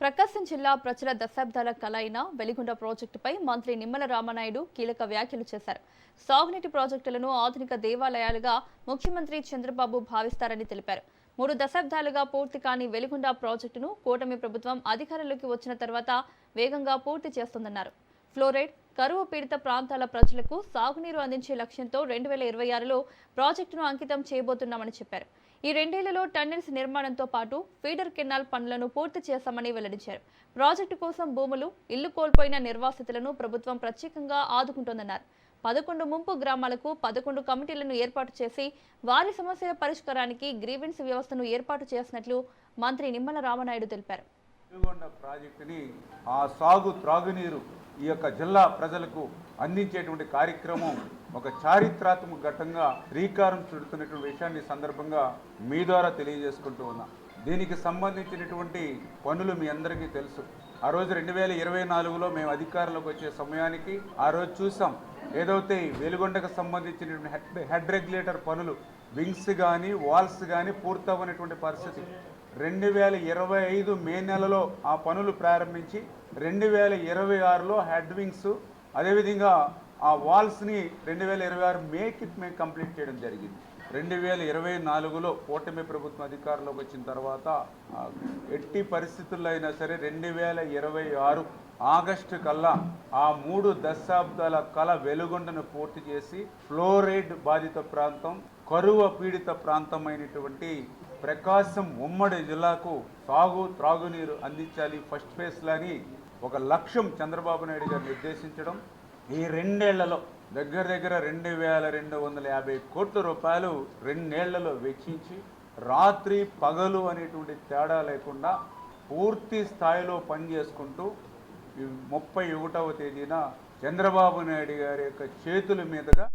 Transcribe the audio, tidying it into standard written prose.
ప్రకాశం జిల్లా ప్రజల దశాబ్దాల కల అయిన వెలిగొండ ప్రాజెక్టుపై మంత్రి నిమ్మల రామనాయుడు కీలక వ్యాఖ్యలు చేశారు. సాగునీటి ప్రాజెక్టులను ఆధునిక దేవాలయాలుగా ముఖ్యమంత్రి చంద్రబాబు భావిస్తారని తెలిపారు. 3 దశాబ్దాలుగా పూర్తి కాని వెలిగొండ ప్రాజెక్టును కూటమి ప్రభుత్వం అధికారంలోకి వచ్చిన తర్వాత వేగంగా పూర్తి చేస్తుందన్నారు. ఫ్లోరైడ్, కరువు పీడిత ప్రాంతాల ప్రజలకు సాగునీరు అందించే లక్ష్యంతో 2026లో ప్రాజెక్టును అంకితం చేయబోతున్నామని చెప్పారు. ఈ 2 ఏళ్లలో టన్నెల్స్ నిర్మాణంతో పాటు ఫీడర్ కెనాల్ పనులను పూర్తి చేశామని వెల్లడించారు. ప్రాజెక్టు కోసం భూములు, ఇల్లు కోల్పోయిన నిర్వాసితులను ప్రభుత్వం ప్రత్యేకంగా ఆదుకుంటోందన్నారు. 11 ముంపు గ్రామాలకు 11 కమిటీలను ఏర్పాటు చేసి వారి సమస్యల పరిష్కారానికి గ్రీవెన్స్ వ్యవస్థను ఏర్పాటు చేసినట్లు మంత్రి నిమ్మల రామనాయుడు తెలిపారు. ప్రాజెక్టుని ఆ సాగు త్రాగునీరు ఈ యొక్క జిల్లా ప్రజలకు అందించేటువంటి కార్యక్రమం ఒక చారిత్రాత్మక ఘట్టంగా శ్రీకారం చుడుతున్నటువంటి విషయాన్ని సందర్భంగా మీ ద్వారా తెలియజేసుకుంటూ ఉన్నా. దీనికి సంబంధించినటువంటి పనులు మీ అందరికీ తెలుసు. ఆ రోజు 2024లో మేము అధికారంలోకి వచ్చే సమయానికి ఆ రోజు చూసాం. ఏదైతే వెలుగొండకు సంబంధించినటువంటి హెడ్ రెగ్యులేటర్ పనులు, వింగ్స్ కానీ వాల్స్ కానీ పూర్తవనటువంటి పరిస్థితి. 2025 మే నెలలో ఆ పనులు ప్రారంభించి 2026లో హెడ్ వింగ్స్, అదేవిధంగా ఆ వాల్స్ని 2026 మేకి మేము కంప్లీట్ చేయడం జరిగింది. 2024లో కూటమి ప్రభుత్వం అధికారంలోకి వచ్చిన తర్వాత ఎట్టి పరిస్థితుల్లో అయినా సరే 2026 ఆగస్టు కల్లా ఆ 3 దశాబ్దాల కళ వెలుగొండను పూర్తి చేసి ఫ్లోరైడ్ బాధిత ప్రాంతం, కరువు పీడిత ప్రాంతమైనటువంటి ప్రకాశం ఉమ్మడి జిల్లాకు త్రాగునీరు అందించాలి ఫస్ట్ ఫేజ్లని ఒక లక్ష్యం చంద్రబాబు నాయుడు గారు నిర్దేశించడం. ఈ 2 ఏళ్లలో దగ్గర 2250 కోట్ల రూపాయలు 2 ఏళ్లలో వెచ్చించి రాత్రి పగలు అనేటువంటి తేడా లేకుండా పూర్తి స్థాయిలో పనిచేసుకుంటూ 31వ తేదీన చంద్రబాబు నాయుడు గారి యొక్క చేతుల మీదుగా